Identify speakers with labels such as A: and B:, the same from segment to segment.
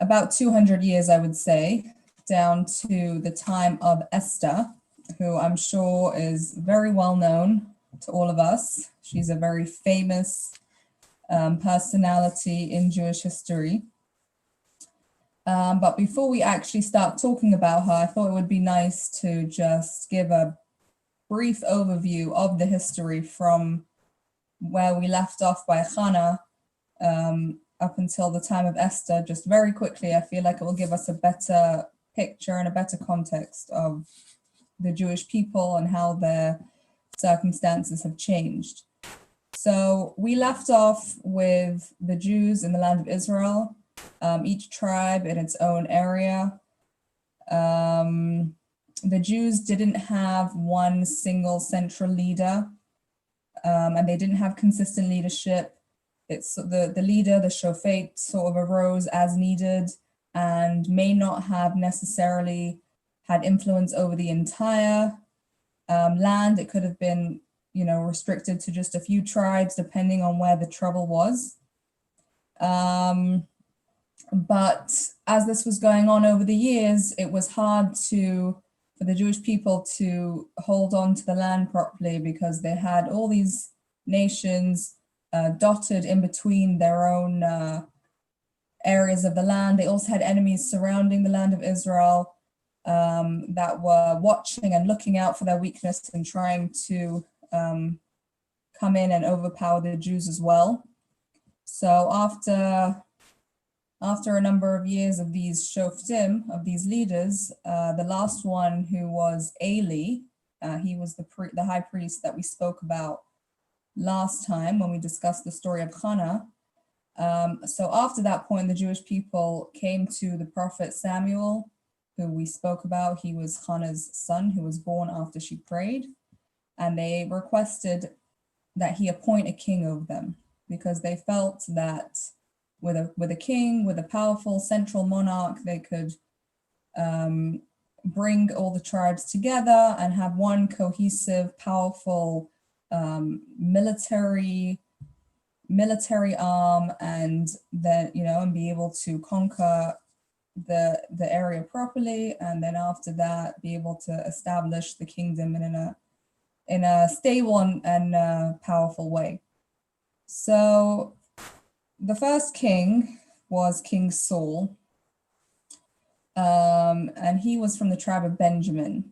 A: about 200 years, I would say, down to the time of Esther, who I'm sure is very well known to all of us. She's a very famous personality in Jewish history. But before we actually start talking about her, I thought it would be nice to just give a brief overview of the history from where we left off by Hannah up until the time of Esther, just very quickly. I feel like it will give us a better picture and a better context of the Jewish people and how their circumstances have changed. So we left off with the Jews in the land of Israel, each tribe in its own area. The Jews didn't have one single central leader, and they didn't have consistent leadership. It's the leader, the shofet, sort of arose as needed and may not have necessarily had influence over the entire land. It could have been, restricted to just a few tribes, depending on where the trouble was. But as this was going on over the years, it was hard for the Jewish people to hold on to the land properly, because they had all these nations dotted in between their own areas of the land. They also had enemies surrounding the land of Israel that were watching and looking out for their weakness and trying to come in and overpower the Jews as well. So after a number of years of these shoftim, of these leaders, the last one, who was Eli, he was the high priest that we spoke about last time when we discussed the story of Hannah. So after that point, the Jewish people came to the prophet Samuel, who we spoke about. He was Hannah's son, who was born after she prayed. And they requested that he appoint a king over them, because they felt that with a king, with a powerful central monarch, they could bring all the tribes together and have one cohesive, powerful military arm, and then and be able to conquer the area properly, and then after that be able to establish the kingdom in a stable and powerful way. So the first king was King Saul, and he was from the tribe of Benjamin.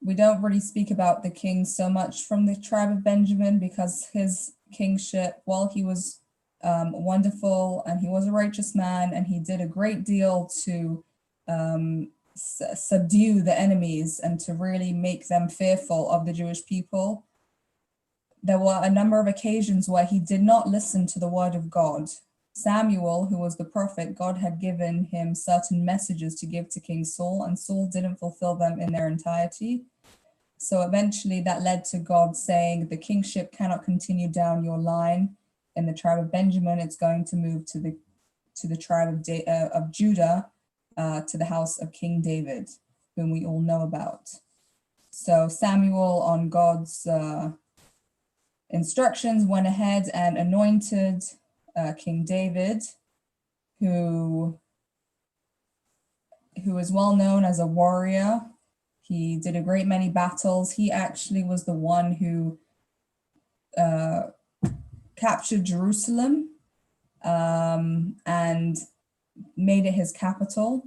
A: We don't really speak about the king so much from the tribe of Benjamin, because his kingship, while he was wonderful and he was a righteous man and he did a great deal to subdue the enemies and to really make them fearful of the Jewish people, there were a number of occasions where he did not listen to the word of God. Samuel, who was the prophet, God had given him certain messages to give to King Saul, and Saul didn't fulfill them in their entirety. So eventually that led to God saying, the kingship cannot continue down your line in the tribe of Benjamin. It's going to move to the tribe of Judah, to the house of King David, whom we all know about. So Samuel, on God's instructions, went ahead and anointed King David, who is well known as a warrior. He did a great many battles. He actually was the one who captured Jerusalem and made it his capital.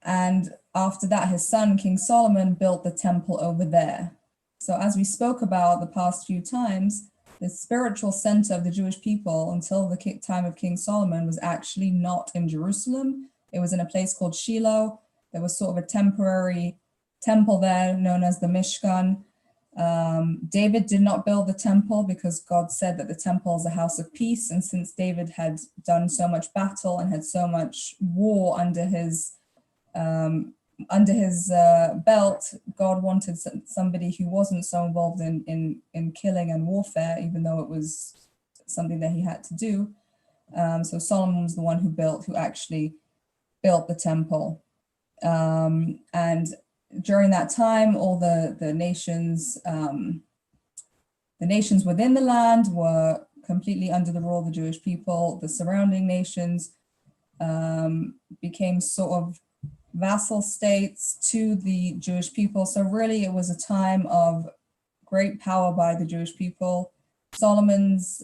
A: And after that, his son, King Solomon, built the temple over there. So as we spoke about the past few times, the spiritual center of the Jewish people until the time of King Solomon was actually not in Jerusalem. It was in a place called Shiloh. There was sort of a temporary temple there known as the Mishkan. David did not build the temple because God said that the temple is a house of peace. And since David had done so much battle and had so much war under his belt, God wanted somebody who wasn't so involved in killing and warfare, even though it was something that he had to do. So Solomon was the one who actually built the temple. And during that time, all the nations within the land were completely under the rule of the Jewish people. The surrounding nations became sort of vassal states to the Jewish people. So really it was a time of great power by the Jewish people. Solomon's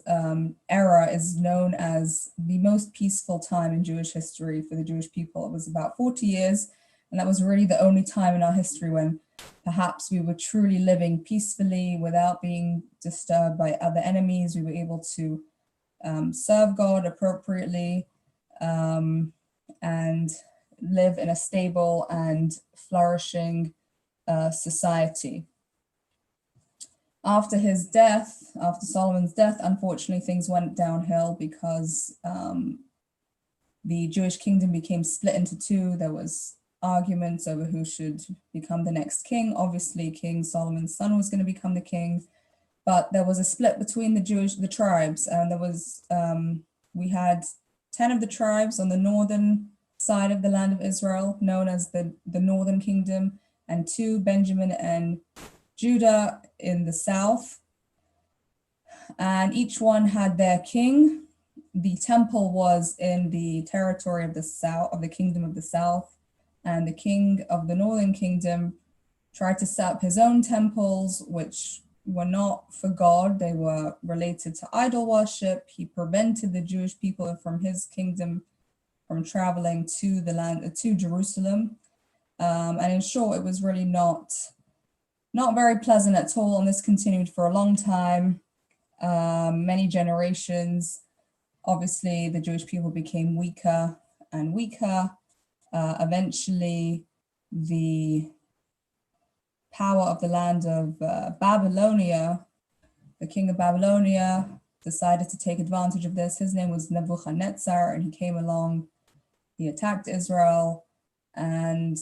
A: era is known as the most peaceful time in Jewish history for the Jewish people. It was about 40 years, and that was really the only time in our history when perhaps we were truly living peacefully without being disturbed by other enemies. We were able to serve God appropriately and live in a stable and flourishing society. After his death, after Solomon's death, unfortunately, things went downhill because the Jewish kingdom became split into two. There was arguments over who should become the next king. Obviously, King Solomon's son was going to become the king, but there was a split between the tribes, and there was we had 10 of the tribes on the northern side of the land of Israel, known as the Northern Kingdom, and 2, Benjamin and Judah, in the south, and each one had their king. The temple was in the territory of the south, of the kingdom of the south, and the king of the northern kingdom tried to set up his own temples, which were not for God. They were related to idol worship. He prevented the Jewish people from his kingdom from traveling to the land, to Jerusalem. And in short, it was really not very pleasant at all, and this continued for a long time, many generations. Obviously, the Jewish people became weaker and weaker. Eventually, the power of the land of Babylonia, the king of Babylonia, decided to take advantage of this. His name was Nebuchadnezzar, and he came along, he attacked Israel, and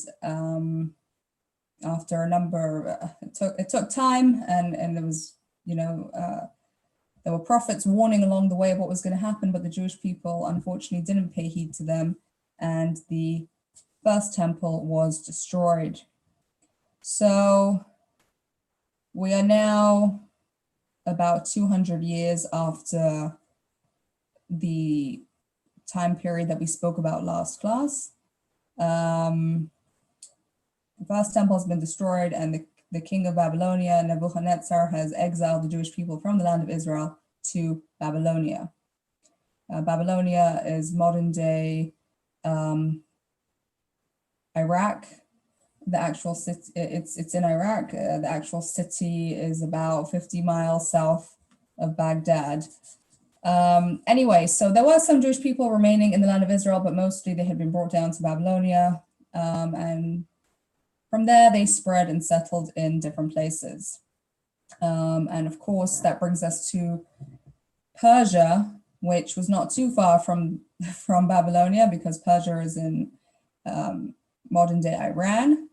A: after a number, it took time, and there was, there were prophets warning along the way of what was going to happen, but the Jewish people unfortunately didn't pay heed to them, and the first temple was destroyed. So we are now about 200 years after the time period that we spoke about last class. The first temple has been destroyed, and the king of Babylonia, Nebuchadnezzar, has exiled the Jewish people from the land of Israel to Babylonia. Babylonia is modern day Iraq. The actual city, it's in Iraq. The actual city is about 50 miles south of Baghdad. Anyway, so there were some Jewish people remaining in the land of Israel, but mostly they had been brought down to Babylonia. And from there, they spread and settled in different places. And of course, that brings us to Persia, which was not too far from Babylonia, because Persia is in modern day Iran.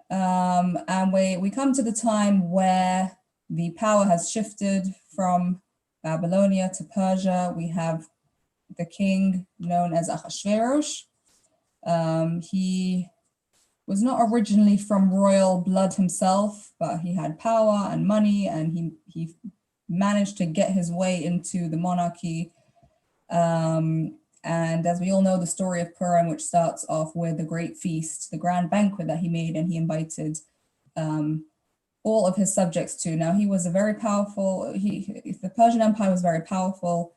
A: And we come to the time where the power has shifted from Babylonia to Persia. We have the king known as Ahasuerus. He was not originally from royal blood himself, but he had power and money, and he managed to get his way into the monarchy. And as we all know, the story of Purim, which starts off with the great feast, the grand banquet that he made, and he invited all of his subjects to. Now, he was a very powerful, the Persian Empire was very powerful.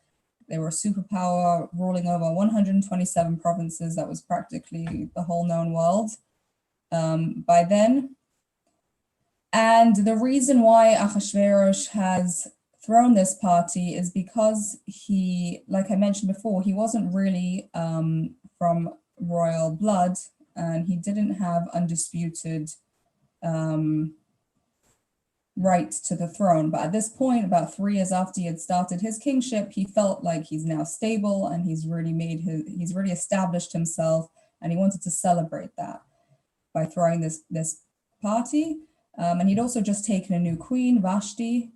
A: They were a superpower, ruling over 127 provinces. That was practically the whole known world by then. And the reason why Ahasuerus has thrown this party is because he, like I mentioned before, he wasn't really from royal blood, and he didn't have undisputed right to the throne. But at this point, about 3 years after he had started his kingship, he felt like he's now stable, and he's really established himself, and he wanted to celebrate that by throwing this party. And he'd also just taken a new queen, Vashti,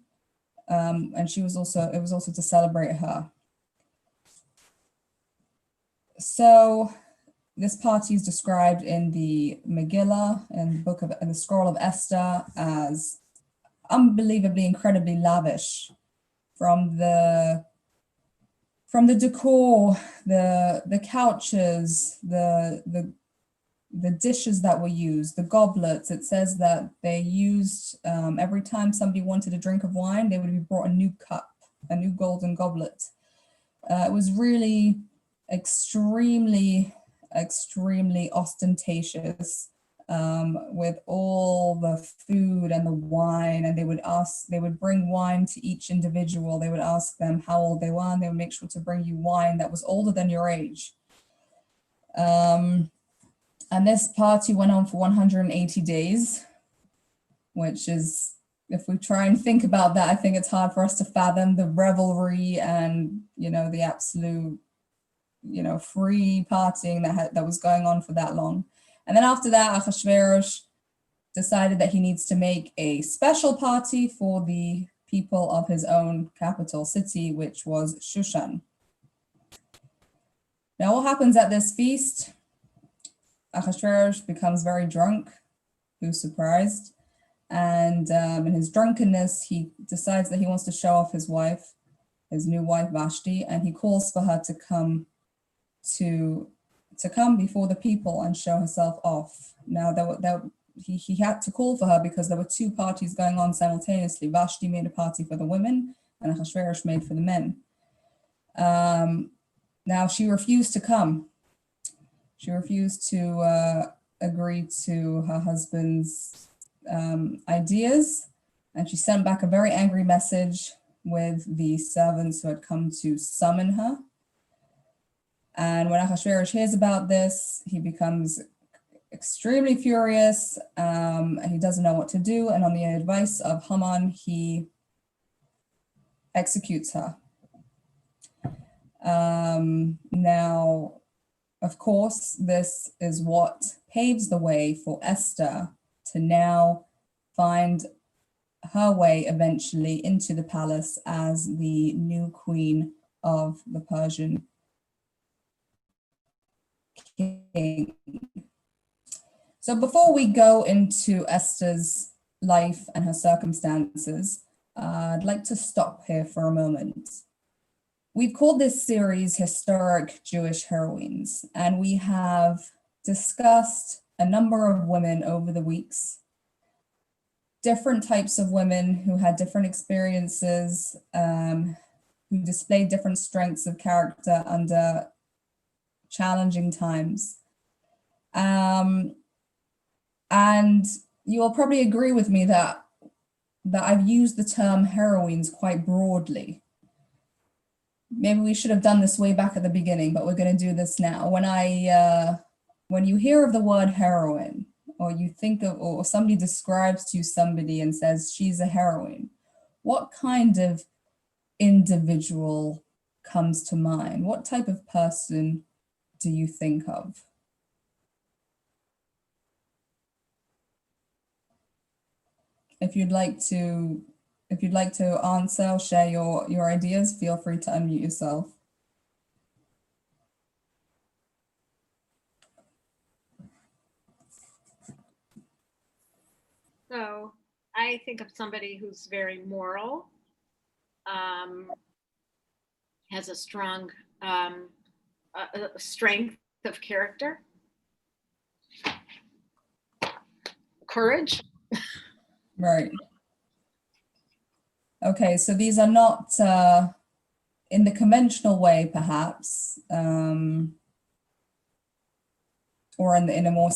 A: and it was also to celebrate her. So this party is described in the Megillah, in the scroll of Esther, as unbelievably, incredibly lavish, from the from the decor, the couches, the dishes that were used, the goblets. It says that they used, every time somebody wanted a drink of wine, they would be brought a new cup, a new golden goblet. It was really extremely, extremely ostentatious, with all the food and the wine. And they would bring wine to each individual. They would ask them how old they were, and they would make sure to bring you wine that was older than your age. And this party went on for 180 days, which is, if we try and think about that, I think it's hard for us to fathom the revelry and, the absolute, free partying that was going on for that long. And then after that, Ahasuerus decided that he needs to make a special party for the people of his own capital city, which was Shushan. Now, what happens at this feast? Ahasuerus becomes very drunk. Who's surprised? And in his drunkenness, he decides that he wants to show off his wife, his new wife Vashti, and he calls for her to come before the people and show herself off. Now, he had to call for her because there were two parties going on simultaneously. Vashti made a party for the women, and Ahasuerus made for the men. Now, she refused to come. She refused to agree to her husband's ideas, and she sent back a very angry message with the servants who had come to summon her. And when Ahasuerus hears about this, he becomes extremely furious, and he doesn't know what to do. And on the advice of Haman, he executes her. Now, of course, this is what paves the way for Esther to now find her way eventually into the palace as the new queen of the Persian king. So before we go into Esther's life and her circumstances, I'd like to stop here for a moment. We've called this series Historic Jewish Heroines, and we have discussed a number of women over the weeks, different types of women who had different experiences, who displayed different strengths of character under challenging times. And you will probably agree with me that I've used the term heroines quite broadly. Maybe we should have done this way back at the beginning, but we're going to do this now. When you hear of the word heroine, or you think of, or somebody describes to you somebody and says she's a heroine, what kind of individual comes to mind? What type of person do you think of? If you'd like to answer or share your ideas, feel free to unmute yourself.
B: So I think of somebody who's very moral, has a strong strength of character, courage.
A: Right. Okay, so these are not in the conventional way, perhaps, or in a more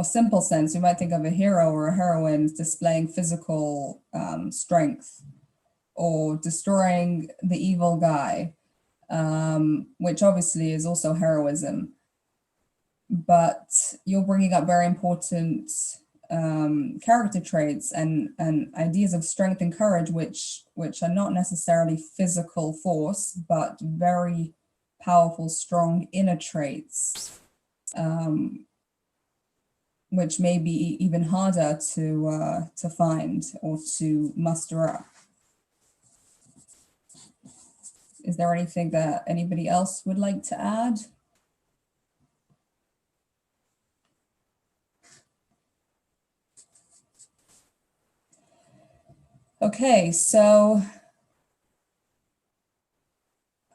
A: simple sense. You might think of a hero or a heroine displaying physical strength, or destroying the evil guy, which obviously is also heroism. But you're bringing up very important character traits and ideas of strength and courage, which are not necessarily physical force, but very powerful, strong inner traits, which may be even harder to find or to muster up. Is there anything that anybody else would like to add? Okay, so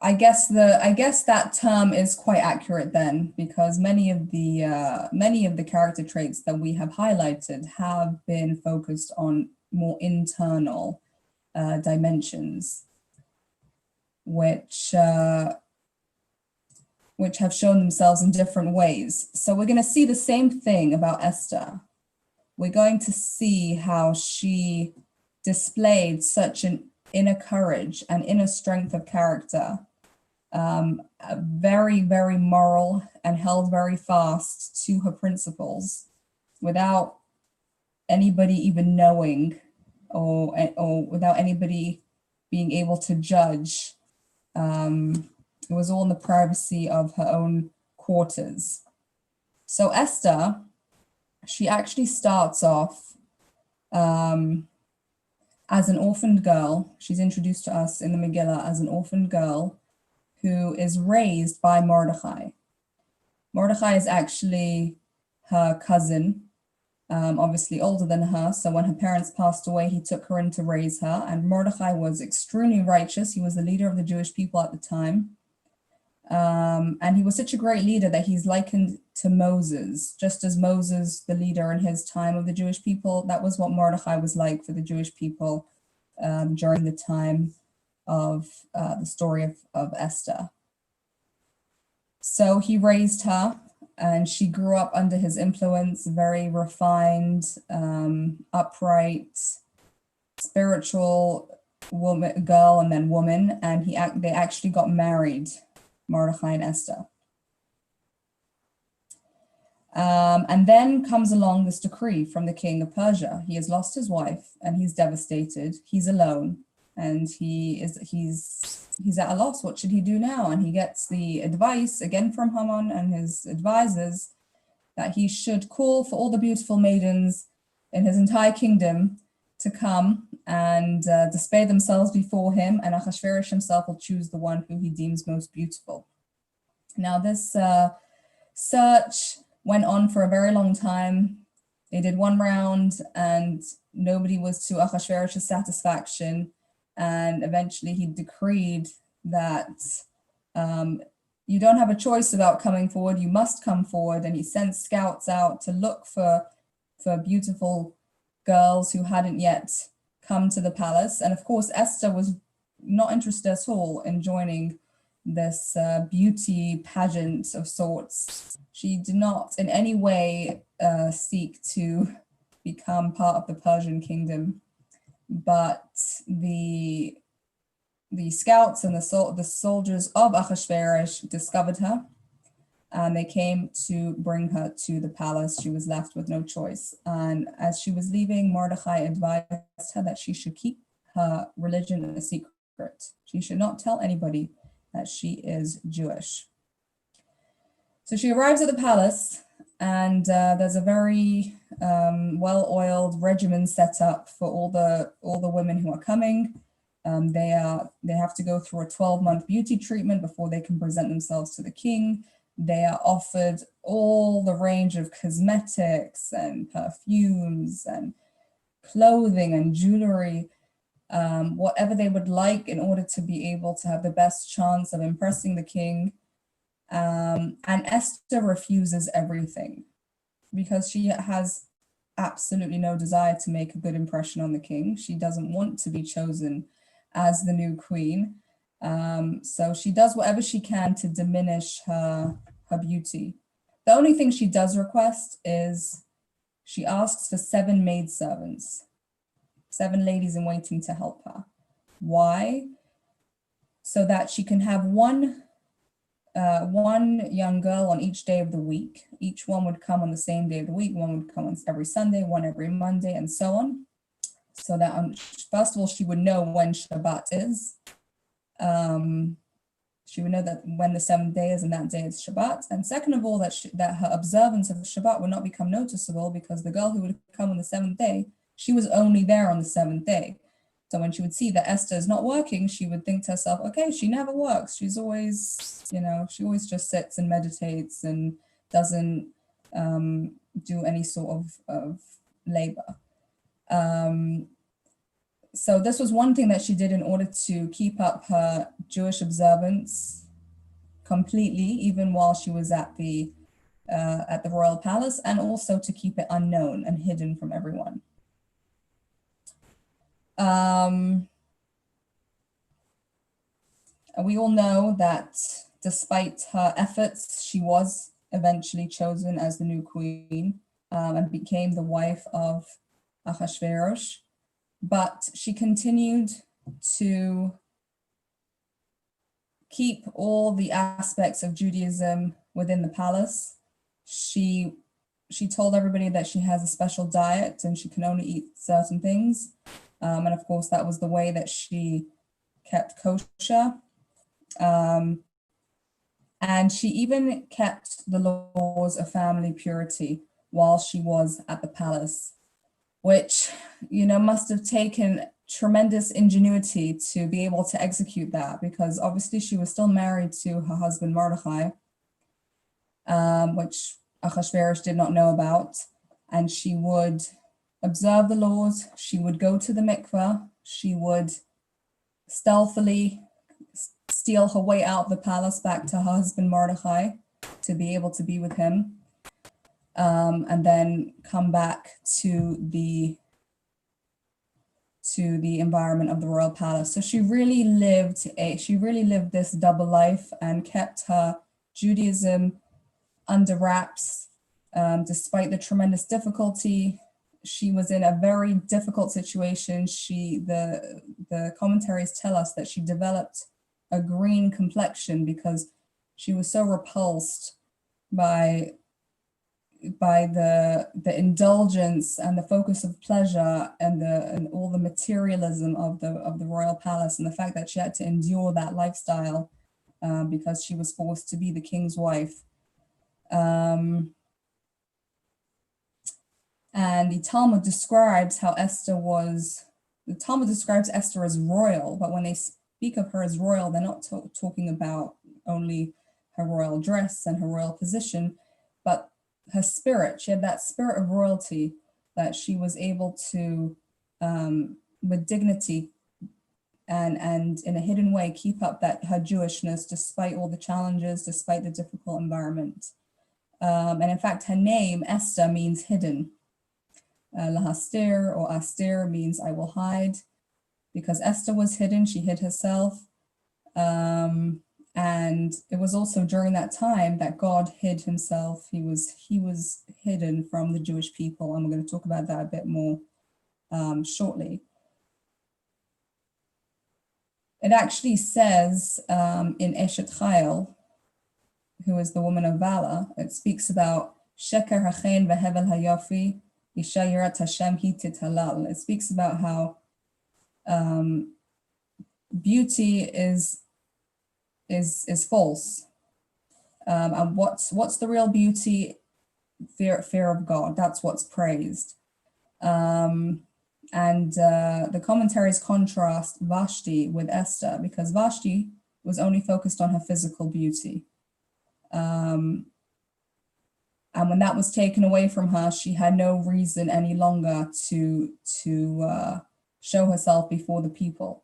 A: I guess that term is quite accurate then, because many of the character traits that we have highlighted have been focused on more internal dimensions, which have shown themselves in different ways. So we're going to see the same thing about Esther. We're going to see how she displayed such an inner courage and inner strength of character, very, very moral, and held very fast to her principles without anybody even knowing, or without anybody being able to judge. It was all in the privacy of her own quarters. So Esther, she actually starts off as an orphaned girl. She's introduced to us in the Megillah as an orphaned girl who is raised by Mordechai. Mordechai is actually her cousin, obviously older than her. So when her parents passed away, he took her in to raise her. And Mordechai was extremely righteous. He was the leader of the Jewish people at the time. And he was such a great leader that he's likened to Moses. Just as Moses, the leader in his time of the Jewish people, that was what Mordechai was like for the Jewish people during the time of the story of Esther. So he raised her, and she grew up under his influence, very refined, upright, spiritual girl, and then woman. And they actually got married, Mordechai and Esther. And then comes along this decree from the king of Persia. He has lost his wife and he's devastated. He's alone, and he's at a loss. What should he do now? And he gets the advice again from Haman and his advisors that he should call for all the beautiful maidens in his entire kingdom to come and display themselves before him, and Ahasuerus himself will choose the one who he deems most beautiful. Now this search went on for a very long time. They did one round and nobody was to Ahasuerus' satisfaction, and eventually he decreed that you don't have a choice about coming forward, you must come forward. And he sent scouts out to look for beautiful girls who hadn't yet come to the palace. And of course, Esther was not interested at all in joining this beauty pageant of sorts. She did not in any way seek to become part of the Persian kingdom, but the scouts and the soldiers of Ahasuerus discovered her, and they came to bring her to the palace. She was left with no choice. And as she was leaving, Mordechai advised her that she should keep her religion a secret. She should not tell anybody that she is Jewish. So she arrives at the palace, and there's a very well-oiled regimen set up for all the women who are coming. They have to go through a 12-month beauty treatment before they can present themselves to the king. They are offered all the range of cosmetics and perfumes and clothing and jewelry, whatever they would like in order to be able to have the best chance of impressing the king. And Esther refuses everything because she has absolutely no desire to make a good impression on the king. She doesn't want to be chosen as the new queen. So she does whatever she can to diminish her beauty. The only thing she does request is she asks for 7 maidservants, 7 ladies in waiting to help her. Why? So that she can have one young girl on each day of the week. Each one would come on the same day of the week. One would come on every Sunday, one every Monday, and so on. So that first of all, she would know when Shabbat is. She would know that when the 7th day is, and that day is Shabbat. And second of all, that her observance of Shabbat would not become noticeable, because the girl who would come on the 7th day, she was only there on the 7th day. So when she would see that Esther is not working, she would think to herself, okay, she never works. She's always, she always just sits and meditates and doesn't do any sort of labor. So this was one thing that she did in order to keep up her Jewish observance completely, even while she was at the royal palace, and also to keep it unknown and hidden from everyone. And we all know that despite her efforts, she was eventually chosen as the new queen, and became the wife of Ahasuerus. But she continued to keep all the aspects of Judaism within the palace. She told everybody that she has a special diet and she can only eat certain things. And of course, that was the way that she kept kosher. And she even kept the laws of family purity while she was at the palace, which, must have taken tremendous ingenuity to be able to execute that, because obviously she was still married to her husband Mordechai, which Ahasuerus did not know about. And she would observe the laws, she would go to the mikveh, she would stealthily steal her way out of the palace back to her husband Mordechai to be able to be with him, and then come back to the environment of the royal palace. So she really lived this double life and kept her Judaism under wraps, despite the tremendous difficulty. She was in a very difficult situation. The commentaries tell us that she developed a green complexion because she was so repulsed by the indulgence and the focus of pleasure and all the materialism of the royal palace, and the fact that she had to endure that lifestyle because she was forced to be the king's wife. And the Talmud describes Esther as royal, but when they speak of her as royal, they're not talking about only her royal dress and her royal position, but her spirit. She had that spirit of royalty, that she was able to, with dignity and in a hidden way, keep up her Jewishness despite all the challenges, despite the difficult environment. And in fact, her name, Esther, means hidden. Lahastir or Astir means I will hide, because Esther was hidden, she hid herself. And it was also during that time that God hid himself. He was hidden from the Jewish people, and we're going to talk about that a bit more shortly. It actually says in Eshet Chayil, who is the woman of valor, it speaks about Sheker hachen vehevel hayofi, Isha yirat Hashem hi tithalal. It speaks about how beauty is false, and what's the real beauty? Fear of God. That's what's praised. And the commentaries contrast Vashti with Esther, because Vashti was only focused on her physical beauty. And when that was taken away from her, she had no reason any longer to show herself before the people.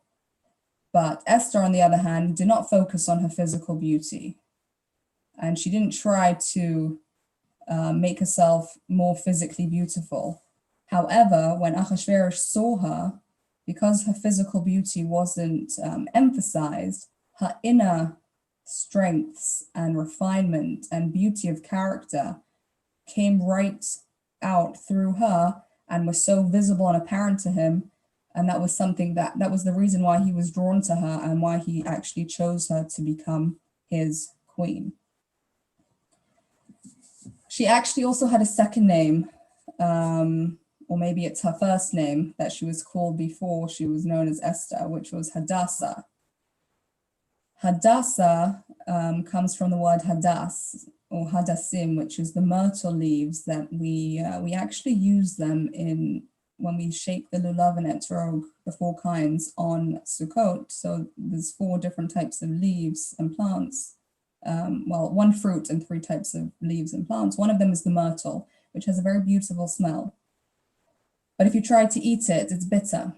A: But Esther, on the other hand, did not focus on her physical beauty. And she didn't try to make herself more physically beautiful. However, when Ahasuerus saw her, because her physical beauty wasn't emphasized, her inner strengths and refinement and beauty of character came right out through her and was so visible and apparent to him. And that was something that was the reason why he was drawn to her and why he actually chose her to become his queen. She actually also had a second name, or maybe it's her first name that she was called before she was known as Esther, which was Hadassah. Hadassah comes from the word hadas or hadassim, which is the myrtle leaves that we actually use them when we shake the lulav and etrog, the 4 kinds, on Sukkot. So there's 4 different types of leaves and plants. 1 fruit and 3 types of leaves and plants. One of them is the myrtle, which has a very beautiful smell. But if you try to eat it, it's bitter.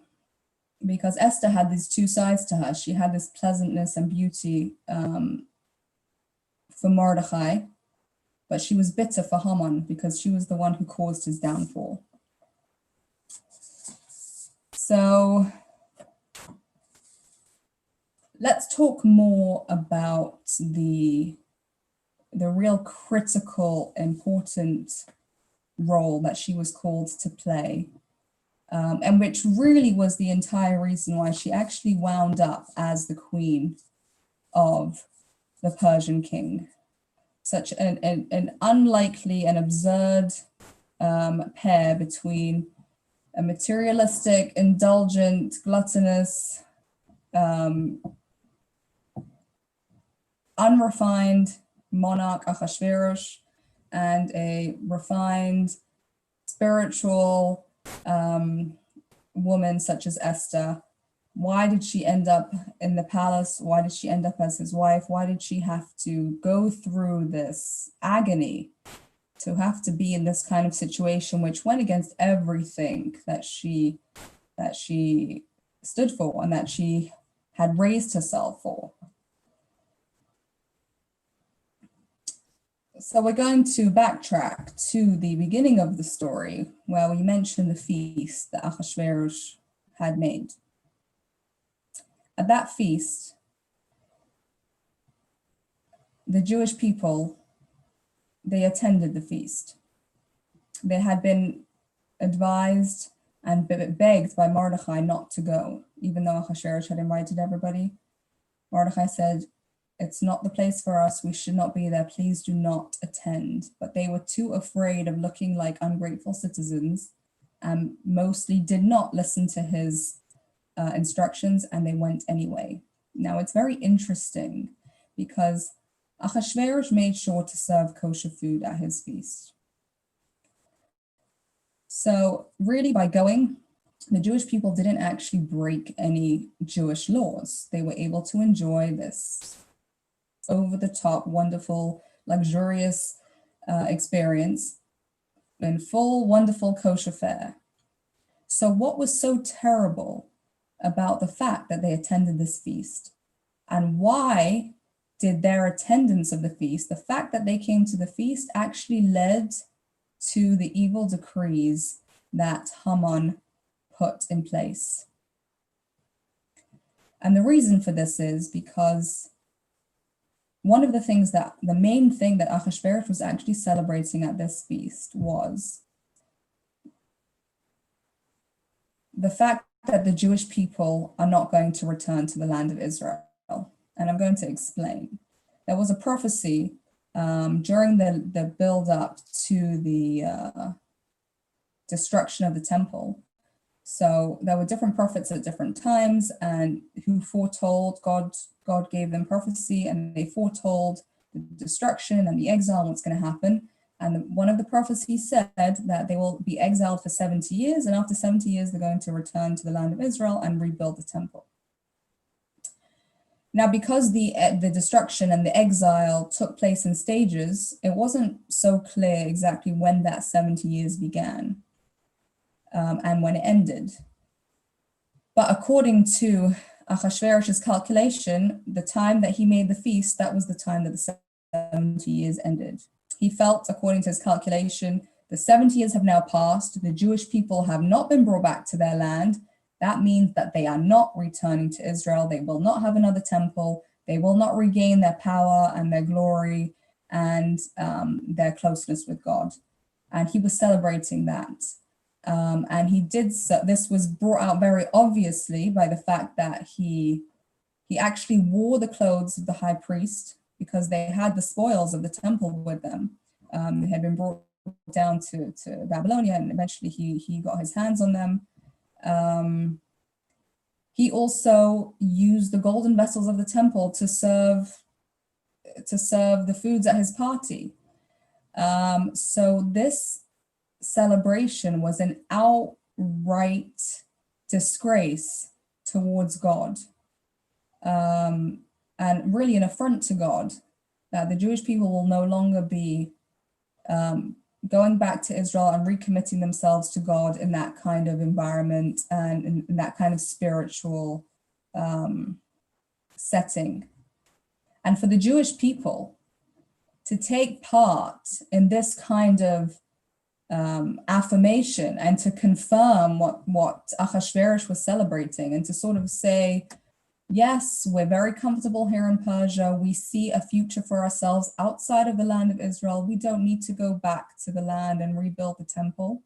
A: because Esther had these two sides to her. She had this pleasantness and beauty for Mordechai, but she was bitter for Haman because she was the one who caused his downfall. So let's talk more about the real critical, important role that she was called to play, and which really was the entire reason why she actually wound up as the queen of the Persian king. Such an unlikely and absurd pair between a materialistic, indulgent, gluttonous, unrefined monarch Ahasuerus and a refined, spiritual woman such as Esther. Why did she end up in the palace? Why did she end up as his wife? Why did she have to go through this agony to have to be in this kind of situation, which went against everything that she stood for and that she had raised herself for? So we're going to backtrack to the beginning of the story where we mentioned the feast that Ahasuerus had made. At that feast, the Jewish people, they attended the feast. They had been advised and begged by Mordechai not to go, even though Ahasuerus had invited everybody. Mordechai said, "It's not the place for us. We should not be there. Please do not attend." But they were too afraid of looking like ungrateful citizens and mostly did not listen to his instructions, and they went anyway. Now, it's very interesting because Ahasuerus made sure to serve kosher food at his feast. So really, by going, the Jewish people didn't actually break any Jewish laws. They were able to enjoy this over-the-top, wonderful, luxurious experience in full, wonderful kosher fare. So what was so terrible about the fact that they attended this feast? And why did their attendance of the feast, the fact that they came to the feast, actually led to the evil decrees that Haman put in place? And the reason for this is because one of the main thing that Ahasuerus was actually celebrating at this feast was the fact that the Jewish people are not going to return to the land of Israel. And I'm going to explain. There was a prophecy during the build-up to the destruction of the temple. So there were different prophets at different times and who foretold, God gave them prophecy and they foretold the destruction and the exile and what's going to happen. And one of the prophecies said that they will be exiled for 70 years, and after 70 years, they're going to return to the land of Israel and rebuild the temple. Now, because the destruction and the exile took place in stages, it wasn't so clear exactly when that 70 years began and when it ended. But according to Ahasuerus' calculation, the time that he made the feast, that was the time that the 70 years ended. He felt, according to his calculation, the 70 years have now passed. The Jewish people have not been brought back to their land. That means that they are not returning to Israel. They will not have another temple. They will not regain their power and their glory and their closeness with God. And he was celebrating that. And he did so. This was brought out very obviously by the fact that he actually wore the clothes of the high priest because they had the spoils of the temple with them. They had been brought down to Babylonia, and eventually he got his hands on them. He also used the golden vessels of the temple to serve the foods at his party. So this celebration was an outright disgrace towards God, and really an affront to God, that the Jewish people will no longer be going back to Israel and recommitting themselves to God in that kind of environment and in that kind of spiritual setting. And for the Jewish people to take part in this kind of affirmation and to confirm what Ahasuerus was celebrating, and to sort of say, yes, we're very comfortable here in Persia. We see a future for ourselves outside of the land of Israel. We don't need to go back to the land and rebuild the temple.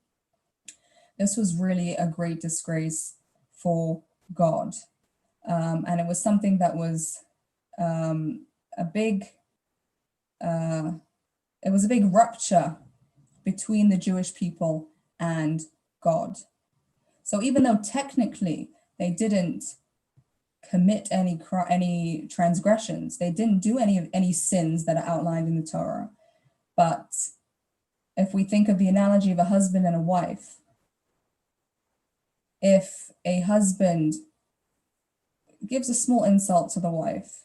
A: This was really a great disgrace for God. And it was something that was a big rupture between the Jewish people and God. So even though technically they didn't commit any transgressions, they didn't do any sins that are outlined in the Torah. But if we think of the analogy of a husband and a wife, if a husband gives a small insult to the wife,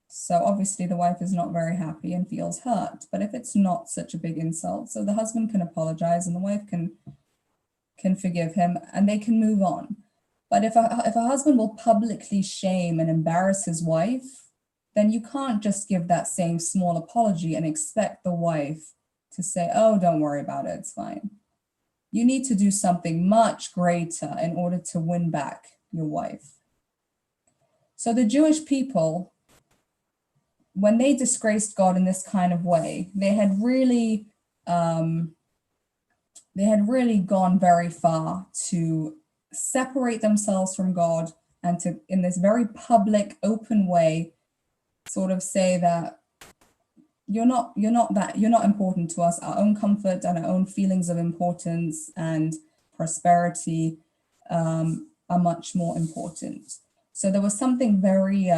A: so obviously the wife is not very happy and feels hurt. But if it's not such a big insult, so the husband can apologize and the wife can forgive him and they can move on. But if a husband will publicly shame and embarrass his wife, then you can't just give that same small apology and expect the wife to say, oh, don't worry about it, it's fine. You need to do something much greater in order to win back your wife. So the Jewish people, when they disgraced God in this kind of way, they had really gone very far to separate themselves from God and to, in this very public, open way, sort of say that you're not important to us. Our own comfort and our own feelings of importance and prosperity are much more important. So there was something very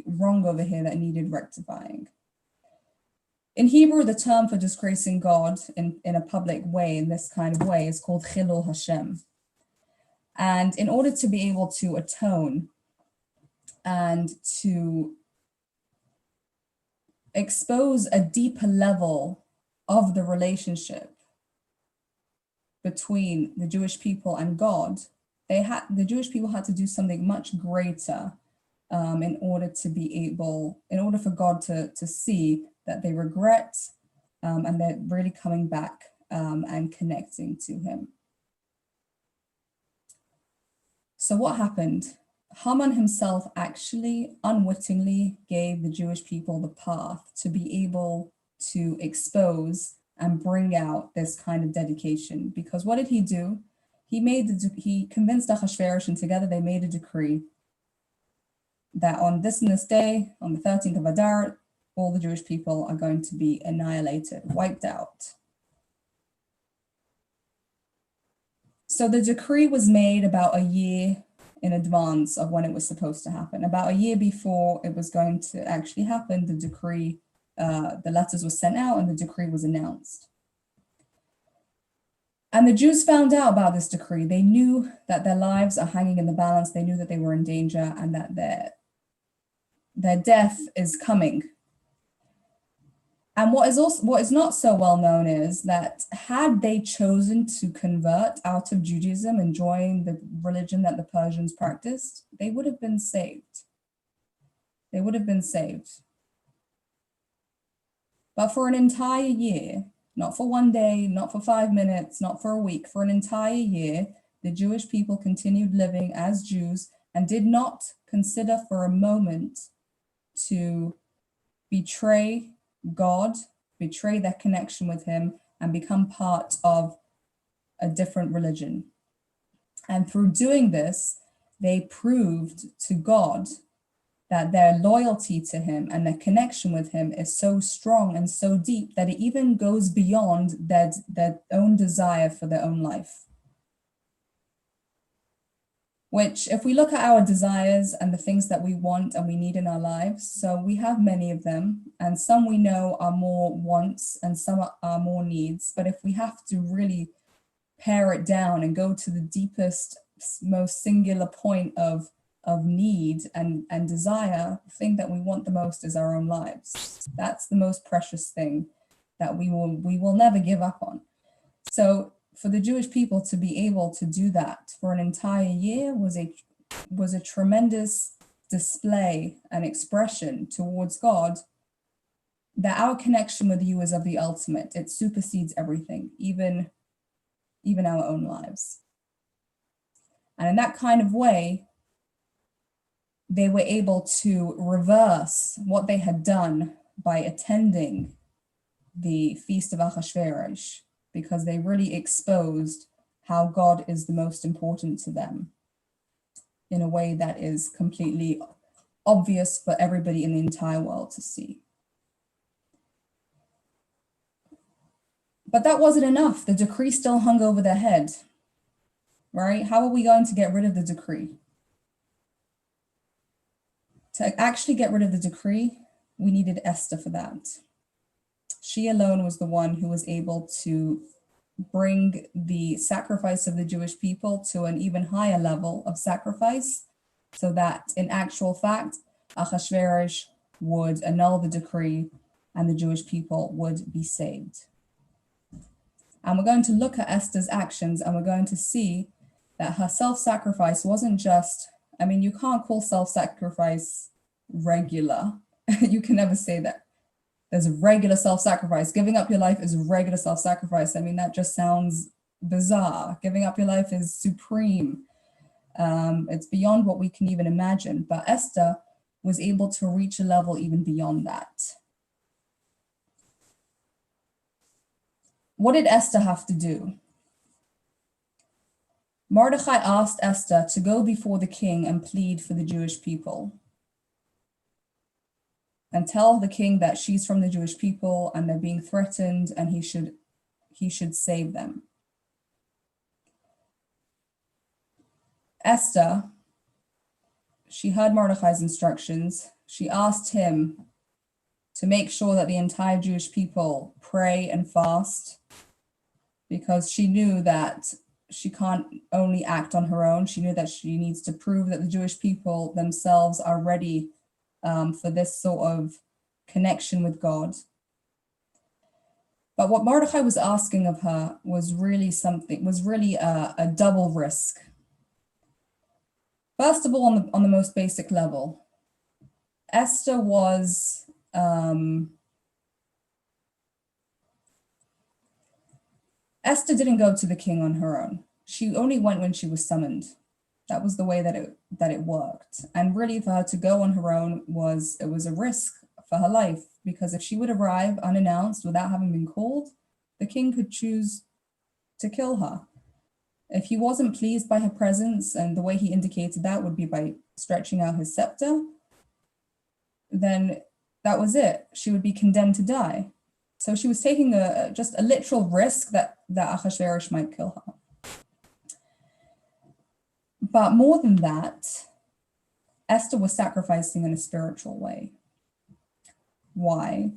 A: wrong over here that needed rectifying. In Hebrew, the term for disgracing God in a public way, in this kind of way, is called Chilul Hashem. And in order to be able to atone and to expose a deeper level of the relationship between the Jewish people and God, the Jewish people had to do something much greater in order for God to see that they regret and they're really coming back and connecting to him. So what happened? Haman himself actually unwittingly gave the Jewish people the path to be able to expose and bring out this kind of dedication. Because what did he do? He convinced Ahasuerus, and together they made a decree that on this and this day, on the 13th of Adar, all the Jewish people are going to be annihilated, wiped out. So the decree was made about a year in advance of when it was supposed to happen. About a year before it was going to actually happen, the decree, the letters were sent out and the decree was announced. And the Jews found out about this decree. They knew that their lives are hanging in the balance. They knew that they were in danger and that their death is coming. And what is not so well known is that had they chosen to convert out of Judaism and join the religion that the Persians practiced, they would have been saved. They would have been saved. But for an entire year, not for one day, not for 5 minutes, not for a week, for an entire year, the Jewish people continued living as Jews and did not consider for a moment to betray God, betray their connection with him, and become part of a different religion. And through doing this, they proved to God that their loyalty to him and their connection with him is so strong and so deep that it even goes beyond their own desire for their own life. Which, if we look at our desires and the things that we want and we need in our lives, so we have many of them, and some we know are more wants and some are more needs. But if we have to really pare it down and go to the deepest, most singular point of need and desire, the thing that we want the most is our own lives. That's the most precious thing that we will never give up on. So for the Jewish people to be able to do that for an entire year was a tremendous display and expression towards God that our connection with you is of the ultimate. It supersedes everything, even our own lives. And in that kind of way, they were able to reverse what they had done by attending the Feast of Achashverosh, because they really exposed how God is the most important to them in a way that is completely obvious for everybody in the entire world to see. But that wasn't enough. The decree still hung over their head, right? How are we going to get rid of the decree? To actually get rid of the decree, we needed Esther for that. She alone was the one who was able to bring the sacrifice of the Jewish people to an even higher level of sacrifice, so that in actual fact, Achashverosh would annul the decree and the Jewish people would be saved. And we're going to look at Esther's actions, and we're going to see that her self-sacrifice wasn't just, I mean, you can't call self-sacrifice regular. You can never say that there's a regular self-sacrifice. Giving up your life is a regular self-sacrifice. I mean, that just sounds bizarre. Giving up your life is supreme. It's beyond what we can even imagine. But Esther was able to reach a level even beyond that. What did Esther have to do? Mordechai asked Esther to go before the king and plead for the Jewish people, and tell the king that she's from the Jewish people and they're being threatened, and he should save them. Esther, she heard Mordechai's instructions. She asked him to make sure that the entire Jewish people pray and fast, because she knew that she can't only act on her own. She knew that she needs to prove that the Jewish people themselves are ready for this sort of connection with God. But what Mordechai was asking of her was really a double risk. First of all, on the most basic level, Esther was Esther didn't go to the king on her own. She only went when she was summoned. That was the way that it worked. And really, for her to go on her own was a risk for her life, because if she would arrive unannounced without having been called, the king could choose to kill her. If he wasn't pleased by her presence, and the way he indicated that would be by stretching out his scepter, then that was it. She would be condemned to die. So she was taking just a literal risk that Achashverosh might kill her. But more than that, Esther was sacrificing in a spiritual way. Why?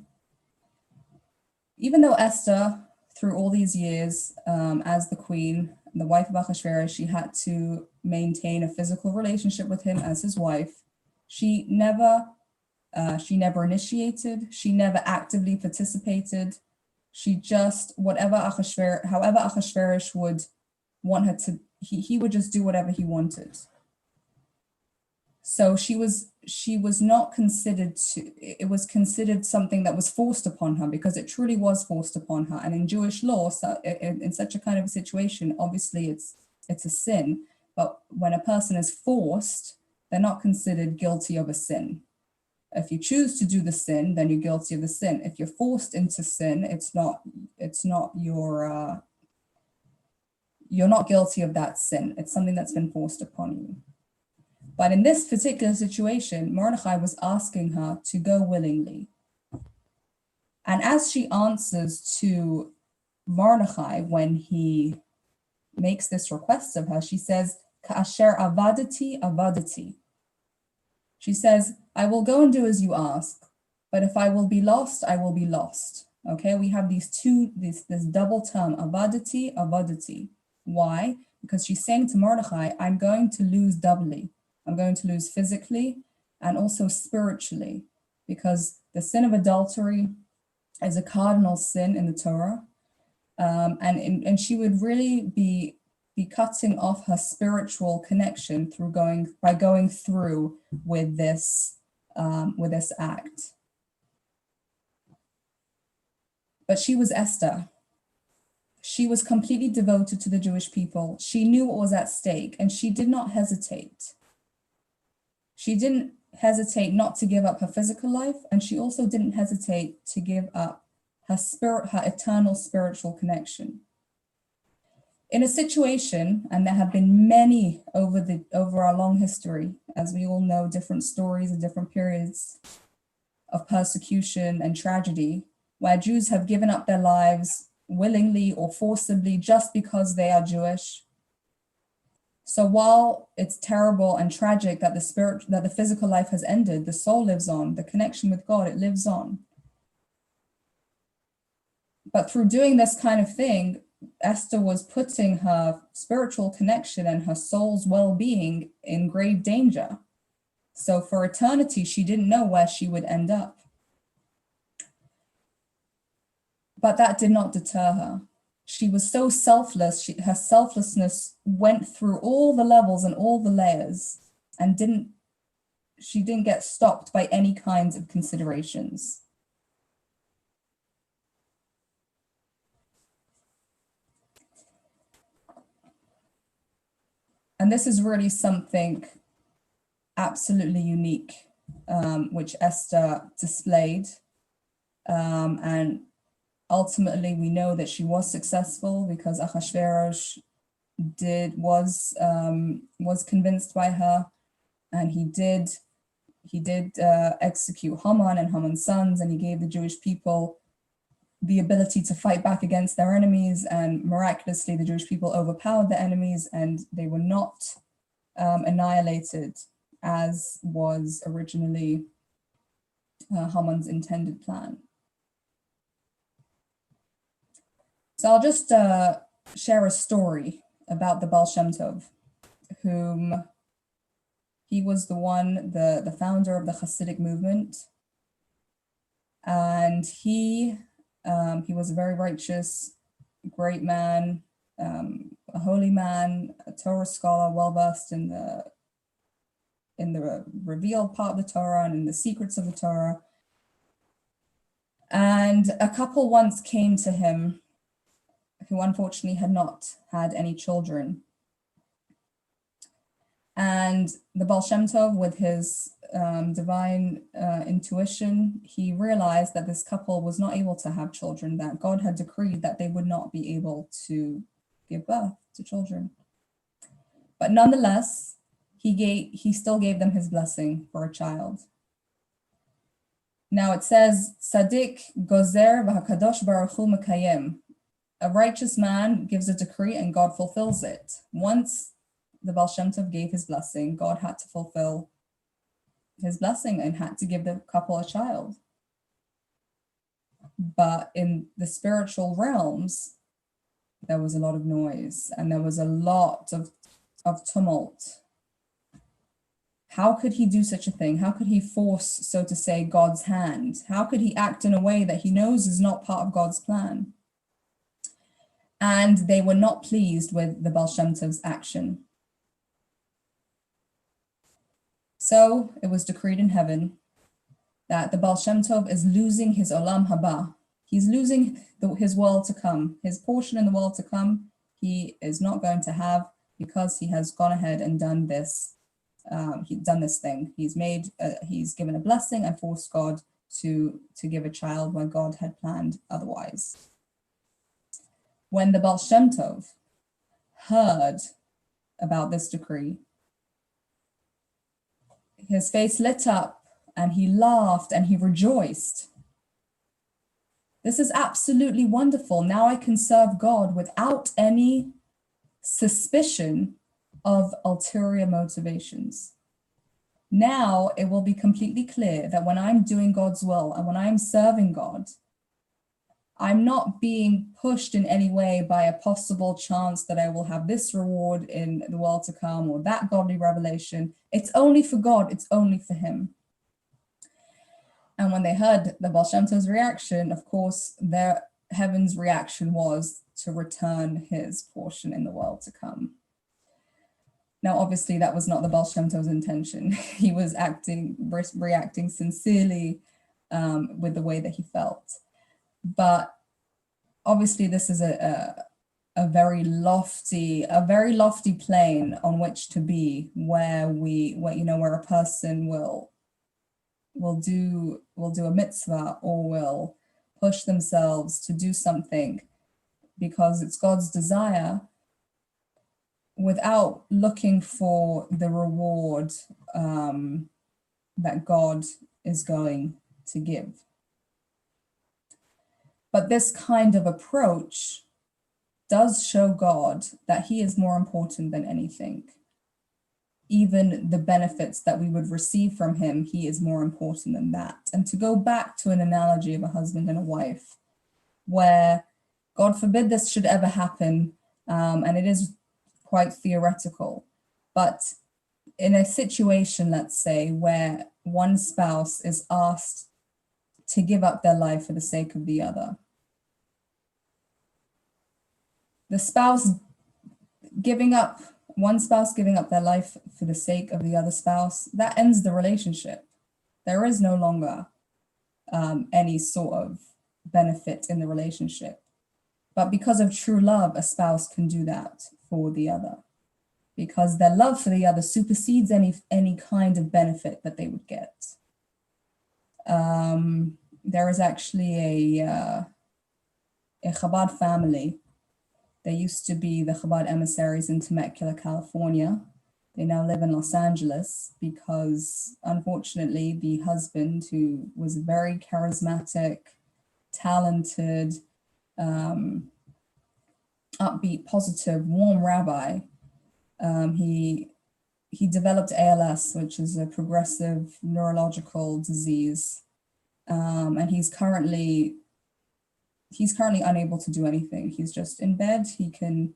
A: Even though Esther, through all these years, as the queen, the wife of Achashverosh, she had to maintain a physical relationship with him as his wife. She never initiated. She never actively participated. She just, however Achashverosh would want her to, he would just do whatever he wanted. So she was not considered it was considered something that was forced upon her, because it truly was forced upon her. And in Jewish law, so in such a kind of a situation, obviously it's a sin. But when a person is forced, they're not considered guilty of a sin. If you choose to do the sin, then you're guilty of the sin. If you're forced into sin, you're not guilty of that sin. It's something that's been forced upon you. But in this particular situation, Mordechai was asking her to go willingly. And as she answers to Mordechai when he makes this request of her, she says, Ka'asher avadati avadati. She says, I will go and do as you ask, but if I will be lost, I will be lost. Okay, we have this double term, avadati, avadati. Why? Because she's saying to Mordechai, I'm going to lose doubly. I'm going to lose physically and also spiritually, because the sin of adultery is a cardinal sin in the Torah. And she would really be cutting off her spiritual connection by going through with this act. But she was Esther. She was completely devoted to the Jewish people. She knew what was at stake, and she did not hesitate. She didn't hesitate not to give up her physical life, and she also didn't hesitate to give up her spirit, her eternal spiritual connection. In a situation, and there have been many over our long history, as we all know, different stories and different periods of persecution and tragedy, where Jews have given up their lives willingly or forcibly just because they are Jewish. So while it's terrible and tragic that the physical life has ended, the soul lives on, the connection with God, it lives on. But through doing this kind of thing, Esther was putting her spiritual connection and her soul's well-being in grave danger. So for eternity, she didn't know where she would end up. But that did not deter her. She was so selfless, her selflessness went through all the levels and all the layers, and she didn't get stopped by any kinds of considerations. And this is really something absolutely unique, which Esther displayed. And ultimately, we know that she was successful because Ahasuerus was convinced by her, and he did execute Haman and Haman's sons, and he gave the Jewish people the ability to fight back against their enemies, and miraculously the Jewish people overpowered their enemies, and they were not annihilated as was originally Haman's intended plan. So I'll just share a story about the Baal Shem Tov, whom he was the founder of the Hasidic movement, and he was a very righteous, great man, a holy man, a Torah scholar, well-versed in the revealed part of the Torah and in the secrets of the Torah. And a couple once came to him who unfortunately had not had any children. And the Baal Shem Tov, with his divine intuition, he realized that this couple was not able to have children, that God had decreed that they would not be able to give birth to children. But nonetheless, he still gave them his blessing for a child. Now it says, Tzaddik gozer v'hakadosh baruch hu mekayem. A righteous man gives a decree and God fulfills it. Once the Baal Shem Tov gave his blessing, God had to fulfill his blessing and had to give the couple a child. But in the spiritual realms, there was a lot of noise and there was a lot of tumult. How could he do such a thing? How could he force, so to say, God's hand? How could he act in a way that he knows is not part of God's plan? And they were not pleased with the Baal Shem Tov's action. So it was decreed in heaven that the Baal Shem Tov is losing his olam haba. He's losing his world to come. His portion in the world to come, he is not going to have because he has gone ahead and done this. He's done this thing. He's given a blessing and forced God to give a child where God had planned otherwise. When the Baal Shem Tov heard about this decree, his face lit up and he laughed and he rejoiced. This is absolutely wonderful. Now I can serve God without any suspicion of ulterior motivations. Now it will be completely clear that when I'm doing God's will and when I'm serving God, I'm not being pushed in any way by a possible chance that I will have this reward in the world to come or that godly revelation. It's only for God, it's only for him. And when they heard the Baal Shem Tov's reaction, of course, their heaven's reaction was to return his portion in the world to come. Now, obviously, that was not the Baal Shem Tov's intention. He was reacting sincerely with the way that he felt. But obviously, this is a very lofty plane on which to be, where where a person will do a mitzvah or will push themselves to do something because it's God's desire, without looking for the reward that God is going to give. But this kind of approach does show God that he is more important than anything. Even the benefits that we would receive from him, he is more important than that. And to go back to an analogy of a husband and a wife, where God forbid this should ever happen, and it is quite theoretical, but in a situation, let's say, where one spouse is asked to give up their life for the sake of the other, one spouse giving up their life for the sake of the other spouse, that ends the relationship. There is no longer any sort of benefit in the relationship. But because of true love, a spouse can do that for the other, because their love for the other supersedes any kind of benefit that they would get. There is actually a Chabad family. They used to be the Chabad emissaries in Temecula, California. They now live in Los Angeles because, unfortunately, the husband, who was a very charismatic, talented, upbeat, positive, warm rabbi, he developed ALS, which is a progressive neurological disease, and he's currently unable to do anything. He's just in bed. He can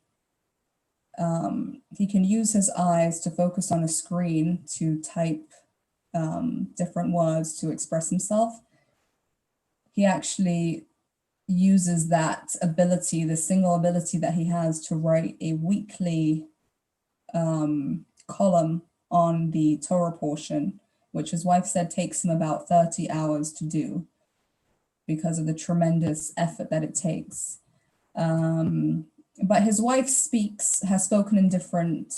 A: use his eyes to focus on a screen to type different words to express himself. He actually uses that ability, the single ability that he has, to write a weekly column on the Torah portion, which his wife said takes him about 30 hours to do because of the tremendous effort that it takes. But his wife has spoken in different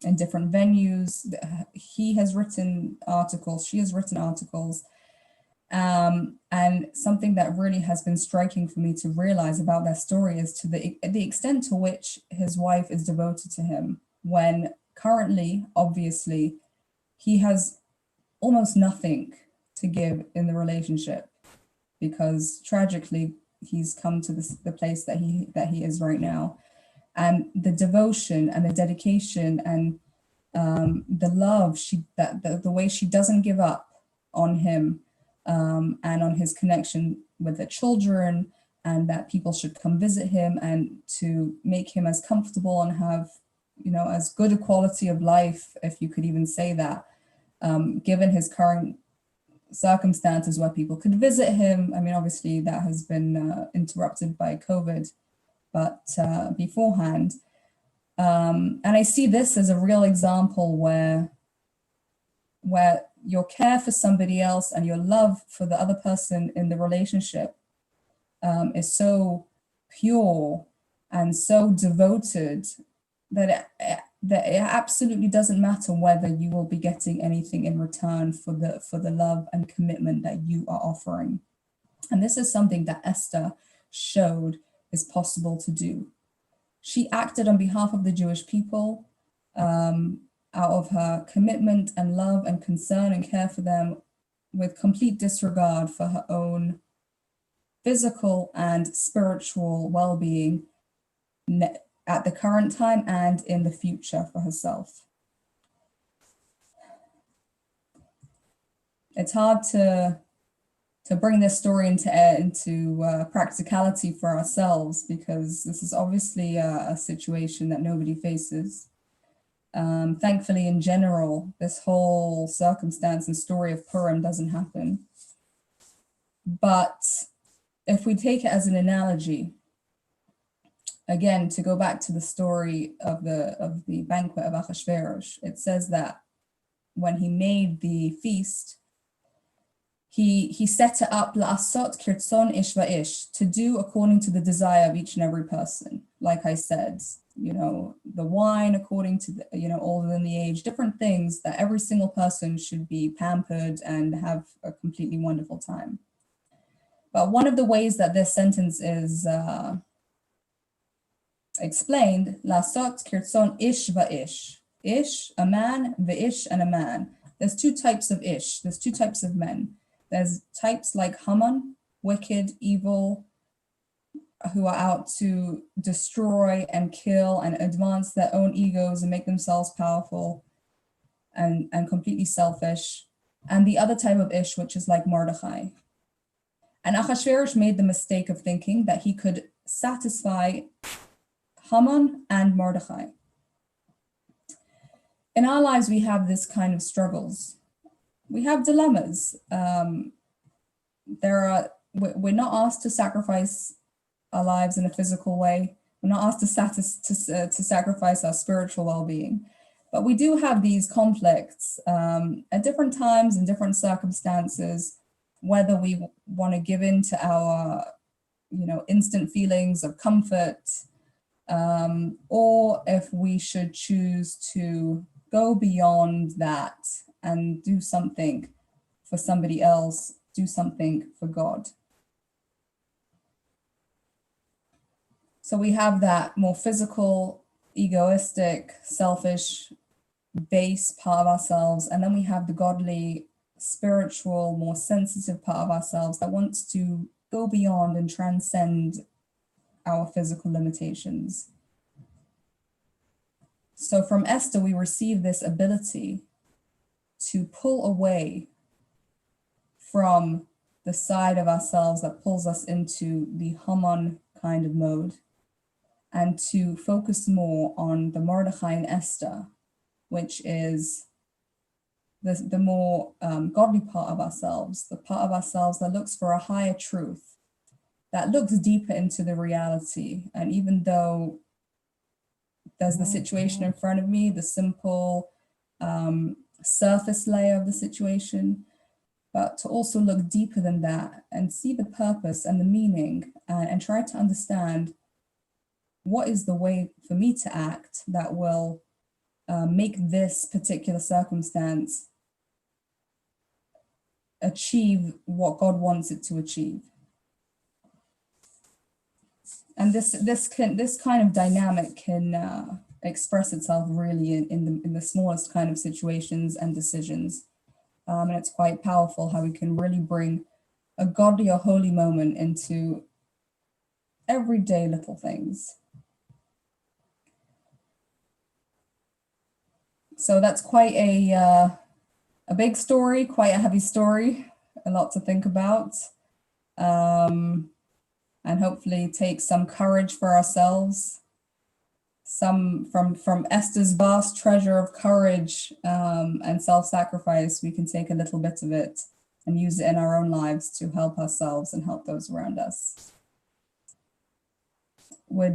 A: venues. He has written articles, she has written articles. And something that really has been striking for me to realize about their story is to the extent to which his wife is devoted to him, when currently, obviously, he has almost nothing to give in the relationship, because tragically he's come to the place that he is right now. And the devotion and the dedication and the love the way she doesn't give up on him, and on his connection with the children, and that people should come visit him and to make him as comfortable and have, as good a quality of life, if you could even say that, given his current circumstances where people could visit him. I mean, obviously that has been interrupted by COVID, but beforehand. And I see this as a real example where your care for somebody else and your love for the other person in the relationship is so pure and so devoted that it absolutely doesn't matter whether you will be getting anything in return for the love and commitment that you are offering. And this is something that Esther showed is possible to do. She acted on behalf of the Jewish people, out of her commitment and love and concern and care for them, with complete disregard for her own physical and spiritual well-being at the current time and in the future for herself. It's hard to bring this story into practicality for ourselves, because this is obviously a situation that nobody faces. Thankfully, in general, this whole circumstance and story of Purim doesn't happen. But if we take it as an analogy, again, to go back to the story of the banquet of Achashverosh, it says that when he made the feast, he set it up la'asot kirtzon ish va'ish, to do according to the desire of each and every person. Like I said, the wine according to the, older than the age, different things that every single person should be pampered and have a completely wonderful time. But one of the ways that this sentence is explained, la'asot kirtzon ish va'ish. Ish, a man, va'ish, and a man. There's two types of ish, there's two types of men. There's types like Haman, wicked, evil, who are out to destroy and kill and advance their own egos and make themselves powerful and completely selfish. And the other type of ish, which is like Mordechai. And Achashverosh made the mistake of thinking that he could satisfy Haman and Mordechai. In our lives, we have this kind of struggles. We have dilemmas. We're not asked to sacrifice our lives in a physical way. We're not asked to sacrifice our spiritual well-being. But we do have these conflicts at different times and different circumstances, whether we want to give in to our, instant feelings of comfort, or if we should choose to go beyond that and do something for somebody else, do something for God. So we have that more physical, egoistic, selfish, base part of ourselves, and then we have the godly, spiritual, more sensitive part of ourselves that wants to go beyond and transcend our physical limitations. So from Esther, we receive this ability to pull away from the side of ourselves that pulls us into the Haman kind of mode, and to focus more on the Mordechai and Esther, which is the more godly part of ourselves, the part of ourselves that looks for a higher truth, that looks deeper into the reality. And even though there's the situation in front of me, the simple surface layer of the situation, but to also look deeper than that and see the purpose and the meaning, and try to understand what is the way for me to act that will make this particular circumstance achieve what God wants it to achieve. And this kind of dynamic can express itself really in the smallest kind of situations and decisions. And it's quite powerful how we can really bring a godly or holy moment into everyday little things. So that's quite a big story, quite a heavy story, a lot to think about, and hopefully take some courage for ourselves. Some from Esther's vast treasure of courage and self-sacrifice, we can take a little bit of it and use it in our own lives to help ourselves and help those around us. Would